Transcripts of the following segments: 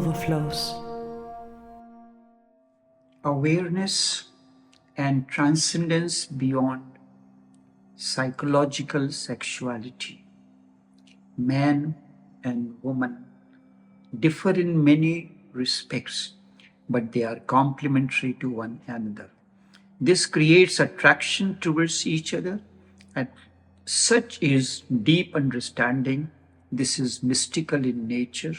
Overflows. Awareness and transcendence beyond psychological sexuality. Man and woman differ in many respects, but they are complementary to one another. This creates attraction towards each other, and such is deep understanding. This is mystical in nature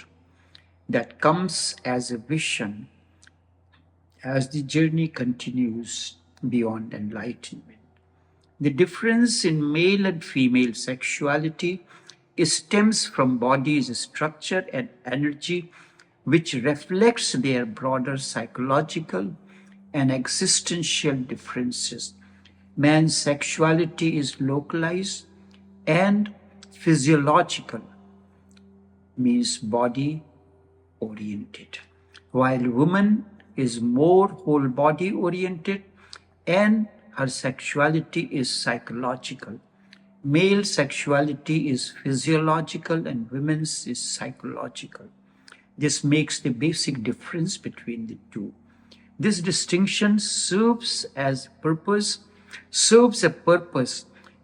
that comes as a vision as the journey continues beyond enlightenment. The difference in male and female sexuality stems from body's structure and energy, which reflects their broader psychological and existential differences. Man's sexuality is localized and physiological, means body oriented, while woman is more whole body oriented and her sexuality is psychological. Male sexuality is physiological and women's is psychological. This makes the basic difference between the two. This distinction serves a purpose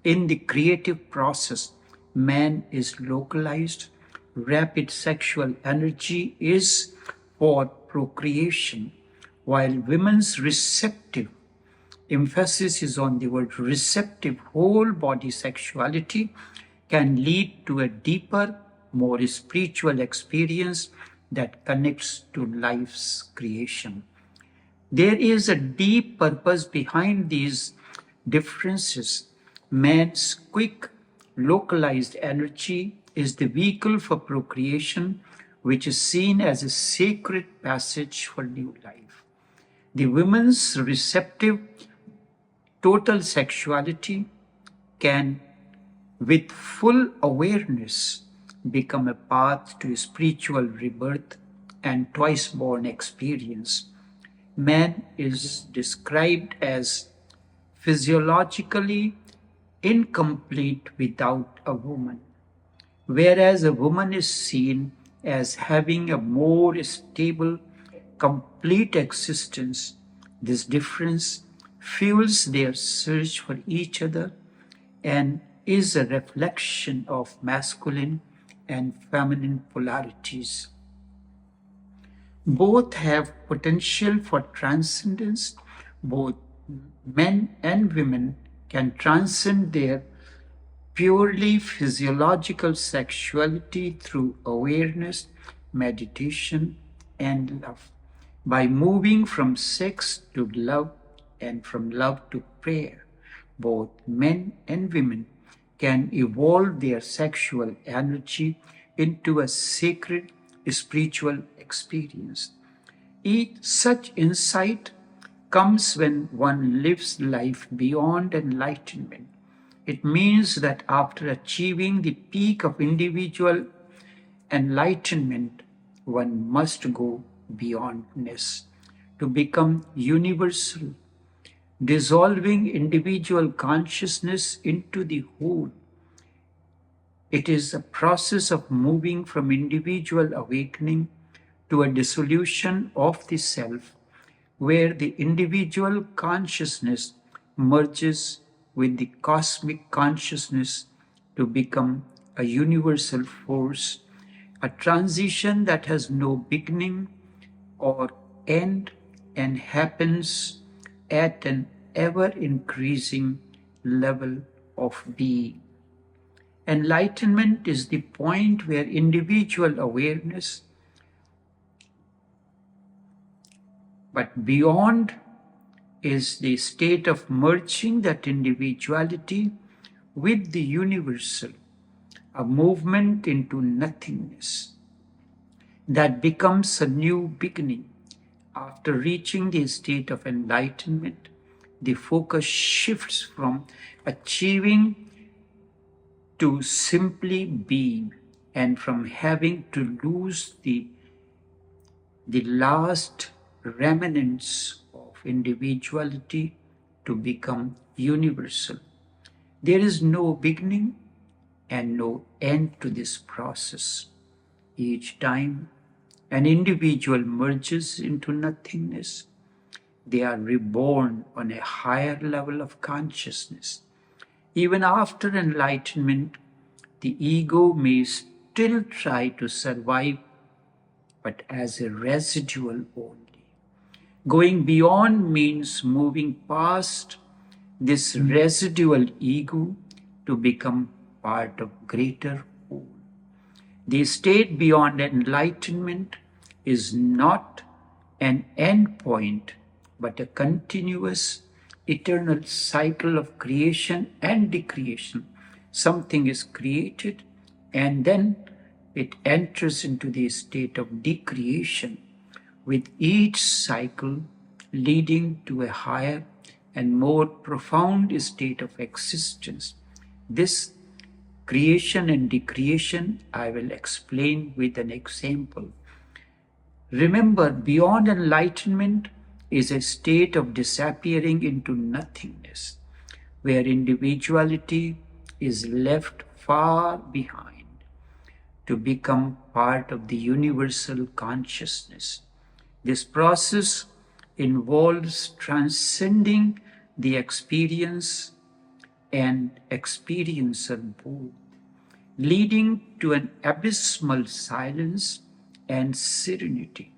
in the creative process. Man is localized. Rapid sexual energy is for procreation, while women's receptive, emphasis is on the word receptive, whole body sexuality can lead to a deeper, more spiritual experience that connects to life's creation. There is a deep purpose behind these differences. Man's quick, localized energy is the vehicle for procreation, which is seen as a sacred passage for new life. The woman's receptive, total sexuality can, with full awareness, become a path to spiritual rebirth and twice-born experience. Man is described as physiologically incomplete without a woman, whereas a woman is seen as having a more stable, complete existence. This difference fuels their search for each other and is a reflection of masculine and feminine polarities. Both have potential for transcendence. Both men and women can transcend their purely physiological sexuality through awareness, meditation, and love. By moving from sex to love and from love to prayer, both men and women can evolve their sexual energy into a sacred spiritual experience. Such insight comes when one lives life beyond enlightenment. It means that after achieving the peak of individual enlightenment, one must go beyondness to become universal, dissolving individual consciousness into the whole. It is a process of moving from individual awakening to a dissolution of the self, where the individual consciousness merges with the cosmic consciousness to become a universal force, a transition that has no beginning or end and happens at an ever-increasing level of being. Enlightenment is the point where individual awareness, but beyond, is the state of merging that individuality with the universal, a movement into nothingness that becomes a new beginning. After reaching the state of enlightenment, the focus shifts from achieving to simply being, and from having to lose the last remnants of individuality to become universal. There is no beginning and no end to this process. Each time an individual merges into nothingness, they are reborn on a higher level of consciousness. Even after enlightenment, the ego may still try to survive, but as a residual only. Going beyond means moving past this residual ego to become part of greater whole. The state beyond enlightenment is not an end point, but a continuous, eternal cycle of creation and decreation. Something is created and then it enters into the state of decreation, with each cycle leading to a higher and more profound state of existence. This creation and decreation I will explain with an example. Remember, beyond enlightenment is a state of disappearing into nothingness, where individuality is left far behind to become part of the universal consciousness. This process involves transcending the experience and experiencer both, leading to an abysmal silence and serenity,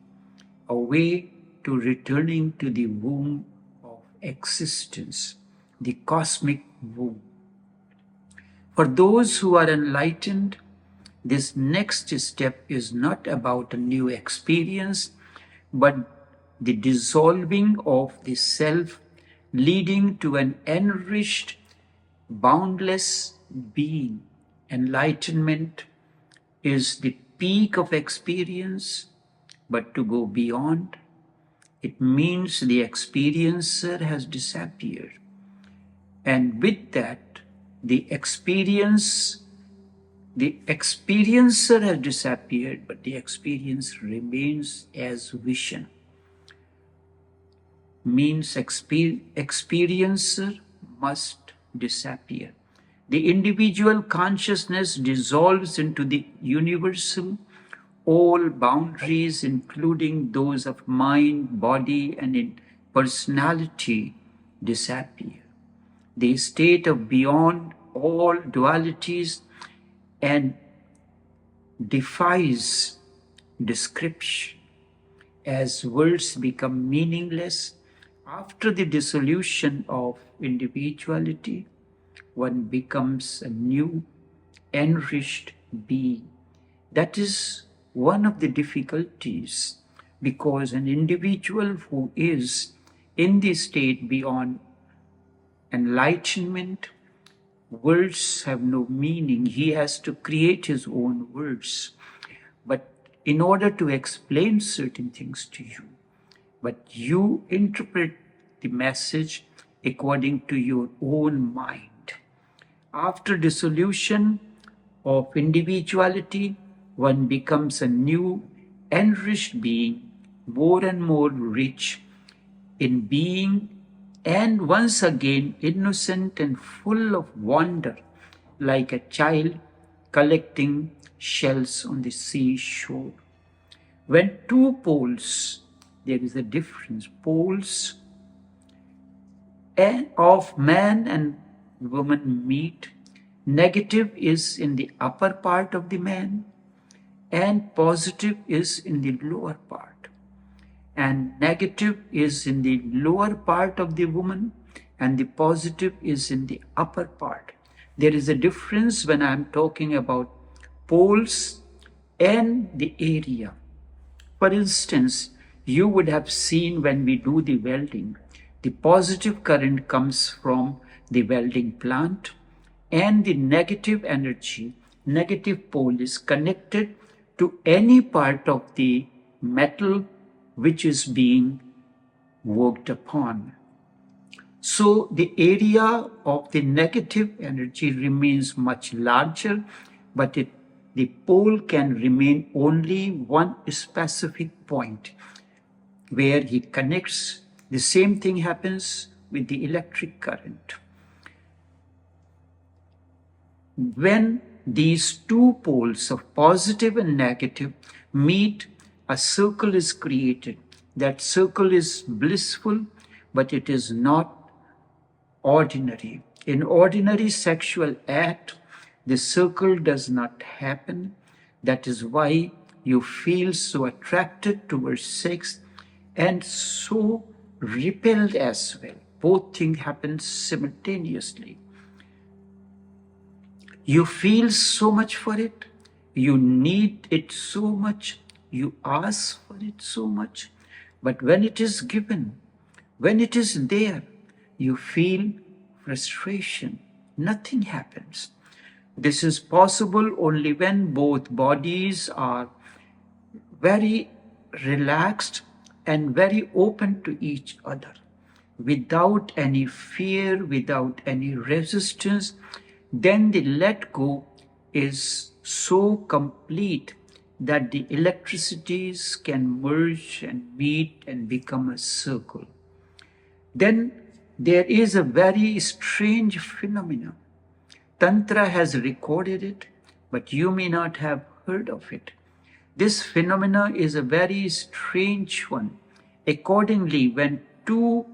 a way to returning to the womb of existence, the cosmic womb. For those who are enlightened, this next step is not about a new experience, but the dissolving of the self, leading to an enriched, boundless being. Enlightenment is the peak of experience, but to go beyond, it means the experiencer has disappeared. And with that, the experiencer has disappeared, but the experience remains as vision. Means experiencer must disappear. The individual consciousness dissolves into the universal. All boundaries, including those of mind, body, and personality, disappear. The state of beyond all dualities and defies description. As words become meaningless, after the dissolution of individuality, one becomes a new, enriched being. That is one of the difficulties, because an individual who is in the state beyond enlightenment, words have no meaning. He has to create his own words. But in order to explain certain things to you, but you interpret the message according to your own mind. After dissolution of individuality, one becomes a new, enriched being, more and more rich in being, and once again innocent and full of wonder, like a child collecting shells on the seashore. When two poles, there is a difference, poles of man and woman meet, negative is in the upper part of the man and positive is in the lower part. And negative is in the lower part of the woman and the positive is in the upper part. There is a difference when I am talking about poles and the area. For instance, you would have seen when we do the welding, the positive current comes from the welding plant and the negative energy, negative pole is connected to any part of the metal which is being worked upon. So the area of the negative energy remains much larger, but the pole can remain only one specific point where he connects. The same thing happens with the electric current. When these two poles of positive and negative meet, a circle is created. That circle is blissful, but it is not ordinary. In ordinary sexual act, the circle does not happen. That is why you feel so attracted towards sex and so repelled as well. Both things happen simultaneously. You feel so much for it, you need it so much, you ask for it so much, but when it is given, when it is there, you feel frustration. Nothing happens. This is possible only when both bodies are very relaxed and very open to each other, without any fear, without any resistance. Then the let go is so complete that the electricities can merge and meet and become a circle. Then there is a very strange phenomenon. Tantra has recorded it, but you may not have heard of it. This phenomena is a very strange one. Accordingly, when two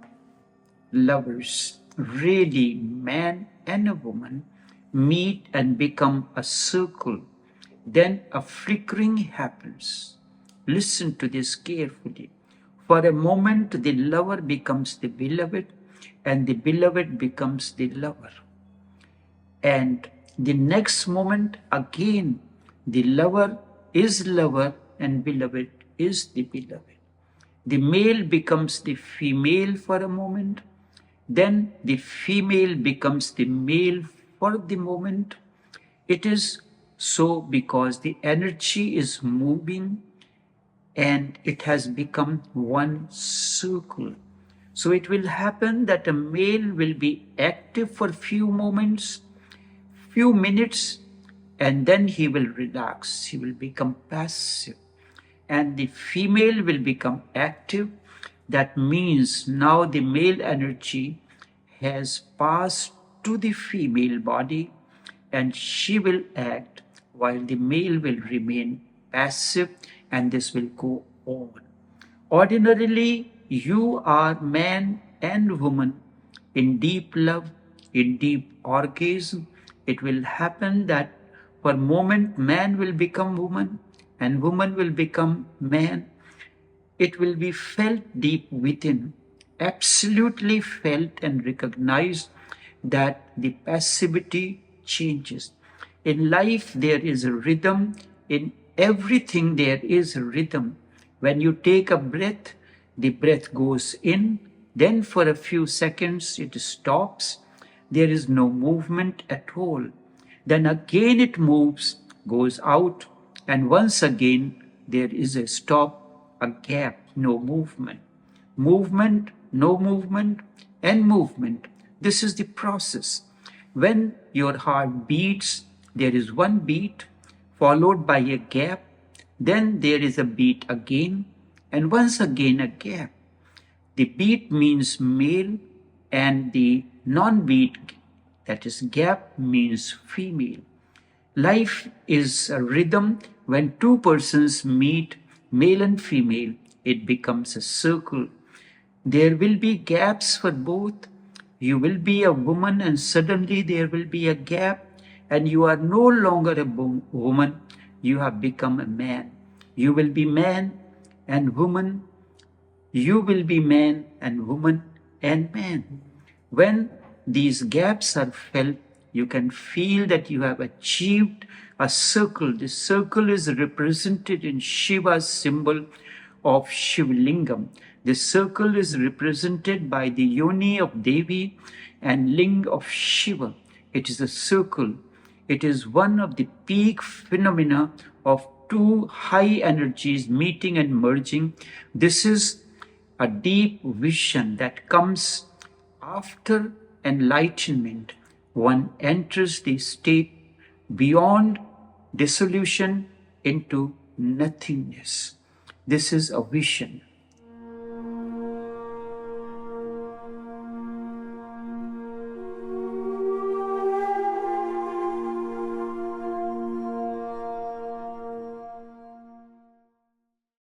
lovers, really man and a woman, meet and become a circle, then a flickering happens. Listen to this carefully. For a moment, the lover becomes the beloved, and the beloved becomes the lover. And the next moment, again, the lover is lover and beloved is the beloved. The male becomes the female for a moment, then the female becomes the male for the moment. It is so because the energy is moving and it has become one circle. So it will happen that a male will be active for few moments, few minutes, and then he will relax, he will become passive. And the female will become active. That means now the male energy has passed to the female body and she will act while the male will remain passive, and this will go on. Ordinarily, you are man and woman in deep love, in deep orgasm. It will happen that for a moment man will become woman and woman will become man. It will be felt deep within, absolutely felt and recognized that the passivity changes. In life there is a rhythm, in everything there is a rhythm. When you take a breath, the breath goes in, then for a few seconds it stops, there is no movement at all. Then again it moves, goes out, and once again there is a stop, a gap, no movement. Movement, no movement, and movement. This is the process. When your heart beats, there is one beat, followed by a gap, then there is a beat again, and once again a gap. The beat means male, and the non-beat, that is gap, means female. Life is a rhythm. When two persons meet, male and female, it becomes a circle. There will be gaps for both. You will be a woman and suddenly there will be a gap and you are no longer a woman, you have become a man. You will be man and woman. You will be man and woman and man. When these gaps are felt, you can feel that you have achieved a circle. This circle is represented in Shiva's symbol of Shivlingam. This circle is represented by the yoni of Devi and ling of Shiva. It is a circle. It is one of the peak phenomena of two high energies meeting and merging. This is a deep vision that comes after enlightenment. One enters the state beyond dissolution into nothingness. This is a vision.